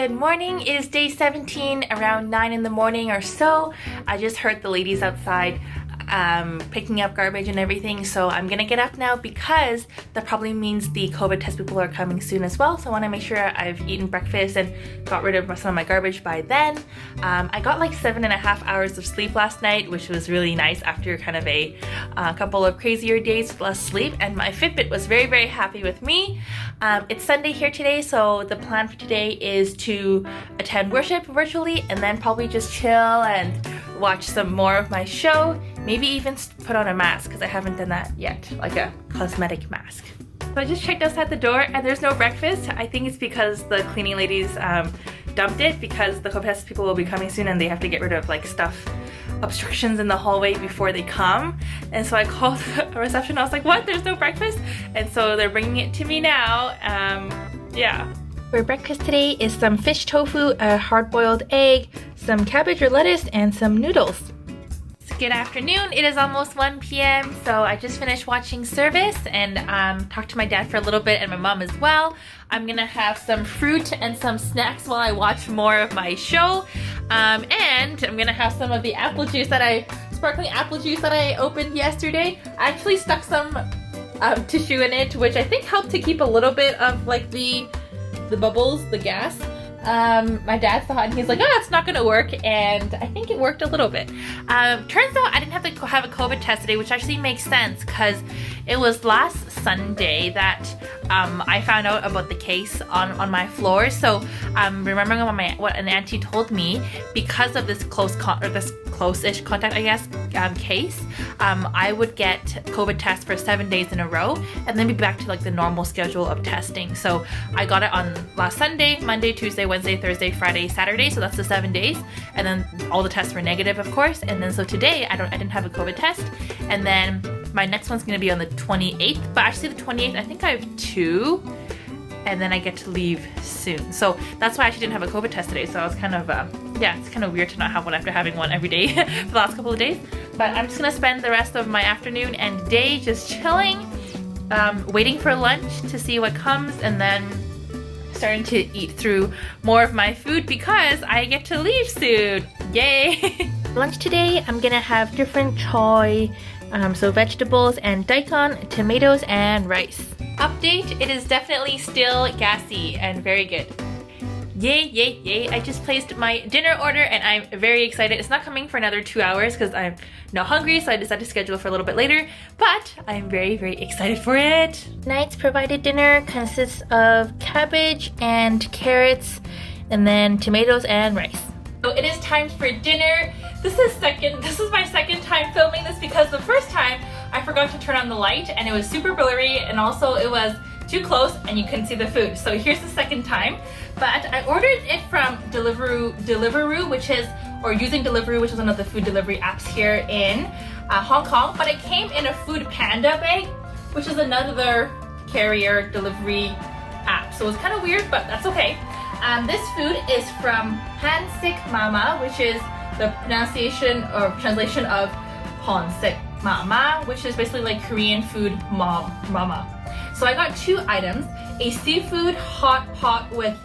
Good morning. It is day 17, around 9 in the morning or so. I just heard the ladies outside picking up garbage and everything, so I'm gonna get up now because that probably means the COVID test people are coming soon as well. So I want to make sure I've eaten breakfast and got rid of some of my garbage by then. I got like 7.5 hours of sleep last night, which was really nice after kind of a couple of crazier days with less sleep, and my Fitbit was very, very happy with me. It's Sunday here today, so the plan for today is to attend worship virtually and then probably just chill and watch some more of my show. Maybe even put on a mask because I haven't done that yet, like a cosmetic mask. So I just checked outside the door and there's no breakfast. I think it's because the cleaning ladies dumped it because the COVID test people will be coming soon and they have to get rid of like stuff, obstructions in the hallway before they come. And so I called a reception. I was like, what? There's no breakfast? And so they're bringing it to me now. Yeah. For breakfast today is some fish tofu, a hard-boiled egg, some cabbage or lettuce, and some noodles. Good afternoon. It is almost 1 p.m. so I just finished watching service and talked to my dad for a little bit and my mom as well. I'm gonna have some fruit and some snacks while I watch more of my show, and I'm gonna have some of the apple juice sparkling apple juice that I opened yesterday. I actually stuck some tissue in it, which I think helped to keep a little bit of like the bubbles, the gas. My dad saw it and he's like, oh, it's not gonna work, and I think it worked a little bit. Turns out I didn't have to have a COVID test today, which actually makes sense because it was last Sunday that I found out about the case on my floor. So remembering what an auntie told me, because of this close-ish contact, I guess, case, I would get COVID tests for 7 days in a row and then be back to like the normal schedule of testing. So I got it on last Sunday, Monday, Tuesday, Wednesday, Thursday, Friday, Saturday. So that's the 7 days. And then all the tests were negative, of course. And then so today I didn't have a COVID test. And then my next one's gonna be on the 28th, but actually the 28th, I think I have 2. And then I get to leave soon. So that's why I actually didn't have a COVID test today. So I was kind of, yeah, it's kind of weird to not have one after having one every day for the last couple of days. But I'm just gonna spend the rest of my afternoon and day just chilling, waiting for lunch to see what comes, and then starting to eat through more of my food because I get to leave soon. Yay! Lunch today, I'm gonna have different choy, so vegetables and daikon, tomatoes, and rice. Update, it is definitely still gassy and very good. Yay, yay, yay. I just placed my dinner order and I'm very excited. It's not coming for another 2 hours because I'm not hungry, so I decided to schedule for a little bit later, but I'm very, very excited for it. Tonight's provided dinner consists of cabbage and carrots and then tomatoes and rice. So it is time for dinner. This is my second time filming this because the first time I forgot to turn on the light and it was super blurry, and also it was too close and you couldn't see the food. So here's the second time. But I ordered it from Deliveroo, which is one of the food delivery apps here in Hong Kong. But it came in a Food Panda bag, which is another carrier delivery app. So it's kind of weird, but that's okay. This food is from Hansik Mama, which is the pronunciation or translation of Hansik Mama, which is basically like Korean food mama. So I got 2 items, a seafood hot pot with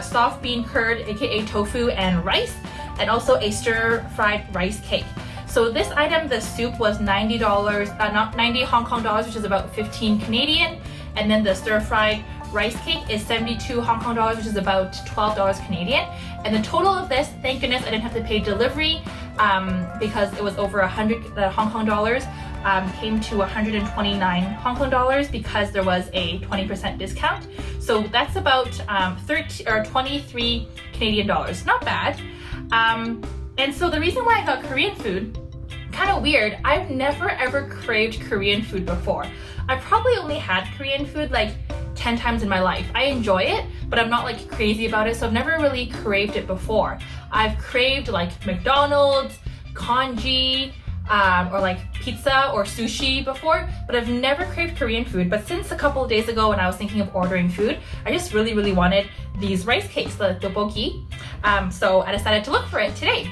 soft bean curd, aka tofu, and rice, and also a stir-fried rice cake. So this item, the soup, was $90, not 90 Hong Kong dollars, which is about 15 Canadian, and then the stir-fried rice cake is 72 Hong Kong dollars, which is about $12 Canadian. And the total of this, thank goodness I didn't have to pay delivery because it was over 100 Hong Kong dollars, came to 129 Hong Kong dollars because there was a 20% discount. So that's about 23 Canadian dollars. Not bad. And so the reason why I got Korean food, kind of weird, I've never ever craved Korean food before. I probably only had Korean food like 10 times in my life. I enjoy it, but I'm not like crazy about it, so I've never really craved it before. I've craved like McDonald's, congee, or like pizza or sushi before, but I've never craved Korean food. But since a couple of days ago when I was thinking of ordering food, I just really, really wanted these rice cakes, the tteokbokki. So I decided to look for it today.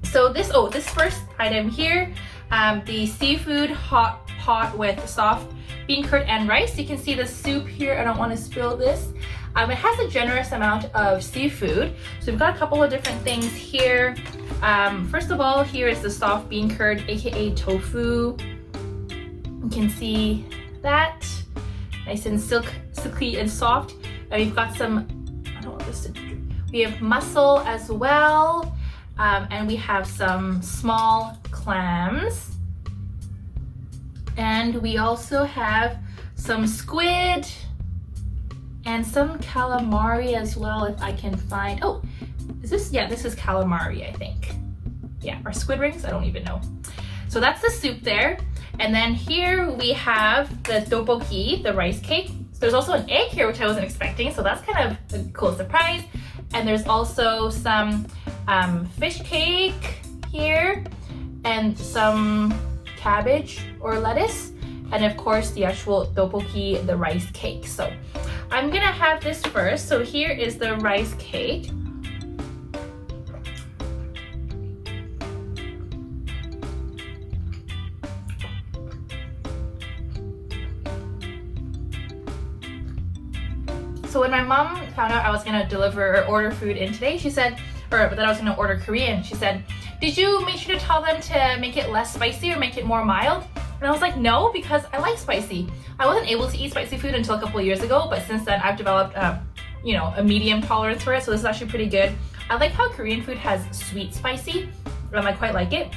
So this first item here, the seafood hot pot with soft bean curd and rice. You can see the soup here. I don't want to spill this. It has a generous amount of seafood. So we've got a couple of different things here. First of all, here is the soft bean curd, aka tofu. You can see that, nice and silky and soft. And we've got some, I don't want this to, we have mussel as well. And we have some small clams. And we also have some squid and some calamari as well, if I can find, oh, is this, yeah, this is calamari, I think. Yeah, or squid rings, I don't even know. So that's the soup there. And then here we have the tteokbokki, the rice cake. So there's also an egg here, which I wasn't expecting, so that's kind of a cool surprise. And there's also some fish cake here and some cabbage or lettuce, and of course the actual tteokbokki, the rice cake. So I'm gonna have this first. So here is the rice cake. So when my mom found out I was gonna deliver or order food in today, she said, or that I was gonna order Korean, she said, did you make sure to tell them to make it less spicy or make it more mild? And I was like, no, because I like spicy. I wasn't able to eat spicy food until a couple of years ago, but since then I've developed you know, a medium tolerance for it, so this is actually pretty good. I like how Korean food has sweet spicy, I quite like it.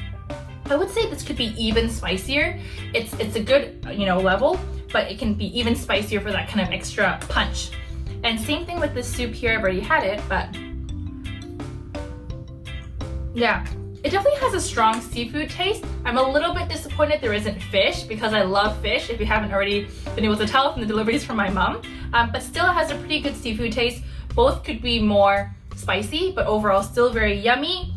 I would say this could be even spicier. It's a good, you know, level, but it can be even spicier for that kind of extra punch. And same thing with this soup here, I've already had it, but yeah, it definitely has a strong seafood taste. I'm a little bit disappointed there isn't fish because I love fish, if you haven't already been able to tell from the deliveries from my mom. But still it has a pretty good seafood taste. Both could be more spicy, but overall still very yummy.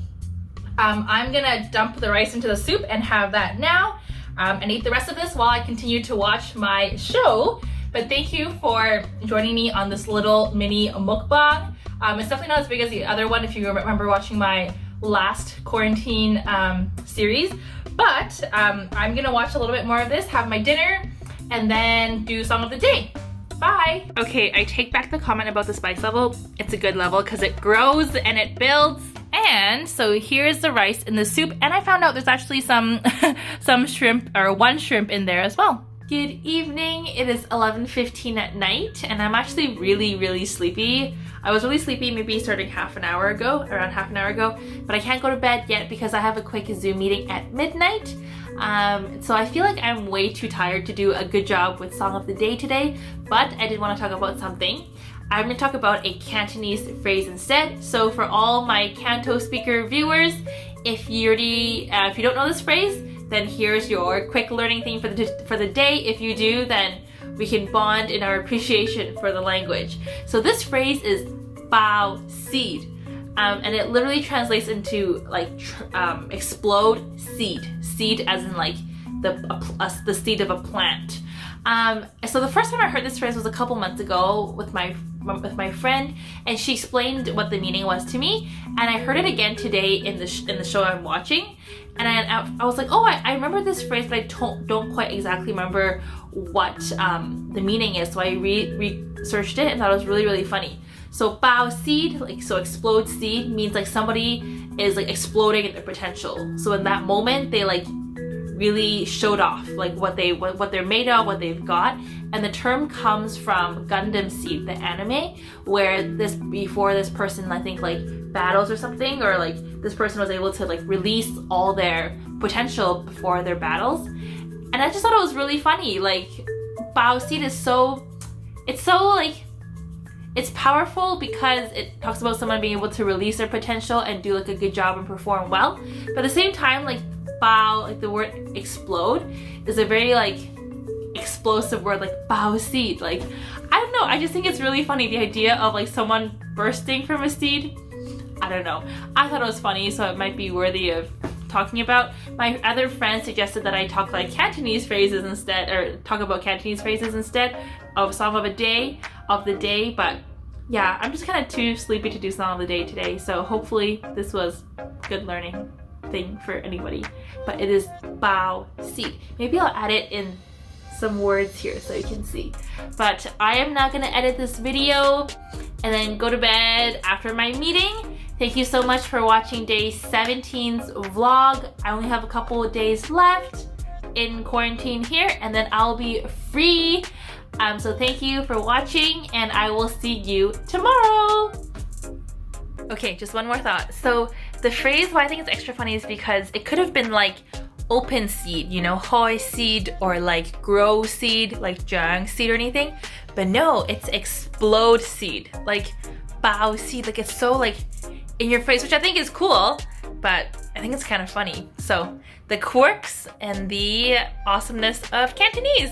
I'm gonna dump the rice into the soup and have that now and eat the rest of this while I continue to watch my show. But thank you for joining me on this little mini mukbang. It's definitely not as big as the other one if you remember watching my last quarantine series. But I'm gonna watch a little bit more of this, have my dinner, and then do song of the day. Bye! Okay, I take back the comment about the spice level. It's a good level because it grows and it builds. And so here's the rice in the soup, and I found out there's actually some shrimp, or one shrimp in there as well. Good evening, it is 11:15 at night, and I'm actually really sleepy. I was really sleepy maybe starting around half an hour ago, but I can't go to bed yet because I have a quick Zoom meeting at midnight. So I feel like I'm way too tired to do a good job with Song of the Day today, but I did want to talk about something. I'm going to talk about a Cantonese phrase instead. So for all my Canto speaker viewers, if you don't know this phrase, then here's your quick learning thing for the day. If you do, then we can bond in our appreciation for the language. So this phrase is bao seed, and it literally translates into like explode seed. Seed as in like the seed of a plant. So the first time I heard this phrase was a couple months ago with my friend, and she explained what the meaning was to me, and I heard it again today in the show I'm watching, and I was like, oh, I remember this phrase, but I don't quite exactly remember what the meaning is. So I researched it and thought it was really funny. So bao seed, like, so explode seed means like somebody is like exploding in their potential. So in that moment they like really showed off like what they're made of, what they've got. And the term comes from Gundam Seed, the anime, where before this person, I think, like battles or something, or like this person was able to like release all their potential before their battles. And I just thought it was really funny. Like, Bao Seed is it's powerful because it talks about someone being able to release their potential and do like a good job and perform well. But at the same time, like bao, like the word explode, is a very like explosive word, like bao seed. Like, I don't know, I just think it's really funny, the idea of like someone bursting from a seed. I don't know. I thought it was funny, so it might be worthy of talking about. My other friend suggested that I talk like Cantonese phrases instead, or talk about Cantonese phrases instead of Song of the Day, but yeah, I'm just kind of too sleepy to do Song of the Day today, so hopefully this was good learning thing for anybody. But it is bao seed. Maybe I'll add it in some words here so you can see. But I am now gonna edit this video and then go to bed after my meeting. Thank you so much for watching day 17's vlog. I only have a couple of days left in quarantine here and then I'll be free. So thank you for watching and I will see you tomorrow. Okay, just one more thought. So the phrase why I think it's extra funny is because it could have been like open seed, you know, hoi seed, or like grow seed, like jang seed or anything. But no, it's explode seed, like bao seed. Like it's so like in your face, which I think is cool, but I think it's kind of funny. So the quirks and the awesomeness of Cantonese.